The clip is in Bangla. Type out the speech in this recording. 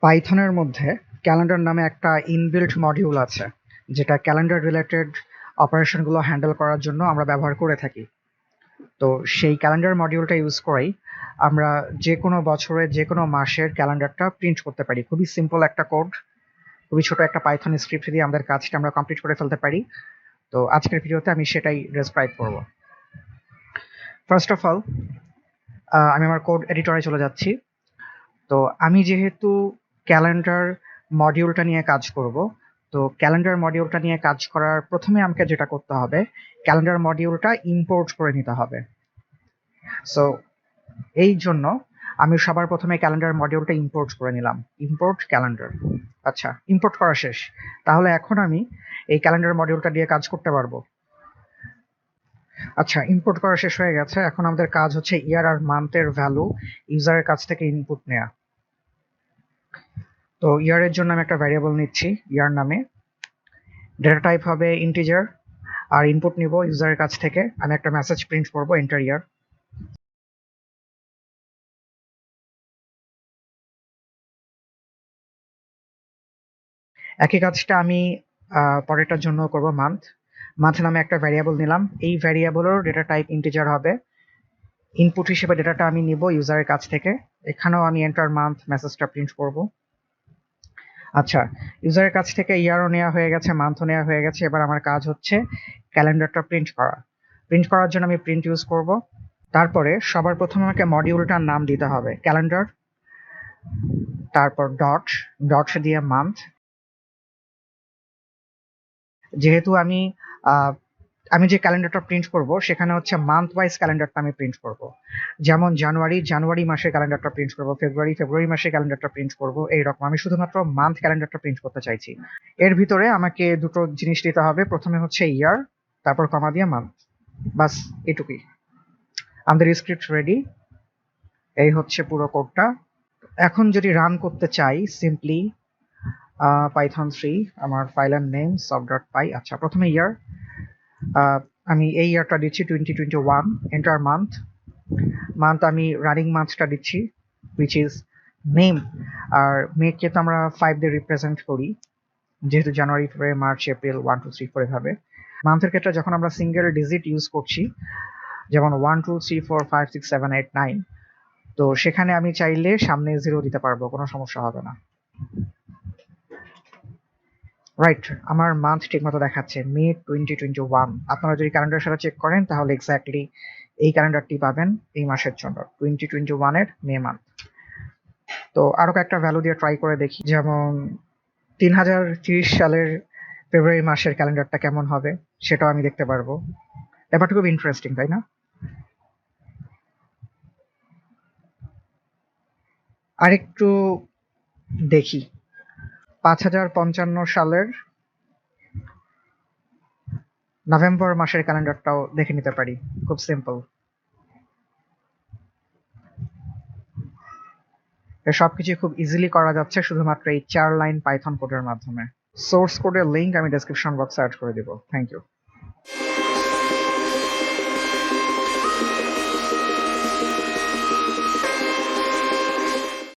পাইথনের মধ্যে ক্যালেন্ডার নামে একটা ইনবিল্ট মডিউল আছে, যেটা ক্যালেন্ডার রিলেটেড অপারেশনগুলো হ্যান্ডেল করার জন্য আমরা ব্যবহার করে থাকি। তো সেই ক্যালেন্ডার মডিউলটা ইউজ করেই আমরা যে কোনো বছরের যে কোনো মাসের ক্যালেন্ডারটা প্রিন্ট করতে পারি। খুবই সিম্পল একটা কোড, খুবই ছোট একটা পাইথন স্ক্রিপ্ট দিয়ে আমাদের কাজটা আমরা কমপ্লিট করে ফেলতে পারি। তো আজকের ভিডিওতে আমি সেটাই ডেসক্রাইব করব। ফার্স্ট অফ অল আমি আমার কোড এডিটরে চলে যাচ্ছি। তো আমি যেহেতু ক্যালেন্ডার মডিউলটা নিয়ে কাজ করব, তো ক্যালেন্ডার মডিউলটা নিয়ে কাজ করার প্রথমে আমাকে যেটা করতে হবে, ক্যালেন্ডার মডিউলটা ইম্পোর্ট করে নিতে হবে। সো এই জন্য আমি সবার প্রথমে ক্যালেন্ডার মডিউলটা ইম্পোর্ট করে নিলাম। Import calendar. আচ্ছা, ইম্পোর্ট করা শেষ। তাহলে এখন আমি এই ক্যালেন্ডার মডিউলটা দিয়ে কাজ করতে পারবো। আচ্ছা, ইম্পোর্ট করা শেষ হয়ে গেছে। এখন আমাদের কাজ হচ্ছে ইয়ার আর মান্থের ভ্যালু ইউজারের কাছ থেকে ইনপুট নেওয়া। তো ইয়ারের জন্য আমি একটা ভ্যারিয়েবল নিচ্ছি ইয়ার নামে। ডেটা টাইপ হবে ইন্টিজার, আর ইনপুট নিব ইউজারের কাছ থেকে। আমি একটা মেসেজ প্রিন্ট করব, এন্টার ইয়ার। একই কাজটা আমি পরেরটার জন্য করব, মান্থ। মান্থ নামে একটা ভ্যারিয়েবল নিলাম। এই ভ্যারিয়েবলের ডেটা টাইপ ইন্টিজার হবে। ইনপুট হিসেবে ডেটাটা আমি নিব ইউজারের কাছ থেকে। এখানেও আমি এন্টার মান্থ মেসেজটা প্রিন্ট করব। আচ্ছা, ইউজারের কাছ থেকে ইয়ারও নেওয়া হয়ে গেছে, মান্থও নেওয়া হয়ে গেছে। এবার আমার কাজ হচ্ছে ক্যালেন্ডারটা প্রিন্ট করা। প্রিন্ট করার জন্য আমি প্রিন্ট ইউজ করব। তারপরে সবার প্রথমে আমাকে মডিউলটার নাম দিতে হবে ক্যালেন্ডার, তারপর ডট ডট দিয়ে মান্থ। যেহেতু আমি যে ক্যালেন্ডারটা প্রিন্ট করব সেখানে হচ্ছে মান্থ ওয়াইজ ক্যালেন্ডারটা আমি প্রিন্ট করব। যেমন জানুয়ারি মাসের ক্যালেন্ডারটা প্রিন্ট করব, ফেব্রুয়ারি মাসের ক্যালেন্ডারটা প্রিন্ট করব। এইরকম আমি শুধুমাত্র মান্থ ক্যালেন্ডারটা প্রিন্ট করতে চাইছি। এর ভিতরে আমাকে দুটো জিনিস দিতে হবে। প্রথমে হচ্ছে ইয়ার, তারপর কমা দিয়ে মান্থ। বাস এটুকুই। আমাদের স্ক্রিপ্ট রেডি। এই হচ্ছে পুরো কোডটা। এখন যদি রান করতে চাই, সিম্পলি পাইথন 3 আমার ফাইলের নেম soft.py। আচ্ছা, প্রথমে ইয়ার, আমি এই ইয়ারটা দিচ্ছি 2021। Enter month. মান্থ আমি রানিং মান্থটা দিচ্ছি, হুইচ ইজ নেম। আর মেকে তো আমরা 5 দিয়ে রিপ্রেজেন্ট করি, যেহেতু জানুয়ারি, ফেব্রুয়ারি, মার্চ, এপ্রিল 1 2 3 4 এভাবে। মান্থের ক্ষেত্রে যখন আমরা সিঙ্গেল ডিজিট ইউজ করছি, যেমন 1 2 3 4 5 6 7 8 9, তো সেখানে আমি চাইলে সামনে 0 দিতে পারবো, কোনো সমস্যা হবে না। রাইট, আমার মান্থ ঠিক মতো দেখাচ্ছে মে 2021। আপনারা যদি ক্যালেন্ডারের সাথে চেক করেন তাহলে এক্স্যাক্টলি এই ক্যালেন্ডারটি পাবেন এই মাসের জন্য, 2021 এর মে মান্থ। তো আরো কয়েকটা ভ্যালু দিয়ে ট্রাই করে দেখি, যেমন 3030 সালের ফেব্রুয়ারি মাসের ক্যালেন্ডারটা কেমন হবে সেটাও আমি দেখতে পারবো। ব্যাপারটা খুব ইন্টারেস্টিং, তাই না? আরেকটু দেখি, 5055 সালের নভেম্বর মাসের ক্যালেন্ডারটাও দেখে নিতে পারি। খুব সিম্পল। সবকিছু খুব ইজিলি করা যাচ্ছে শুধুমাত্র এই 4 লাইন পাইথন কোডের মাধ্যমে। সোর্স কোডের লিংক আমি ডেসক্রিপশন বক্সে অ্যাড করে দিব। Thank you.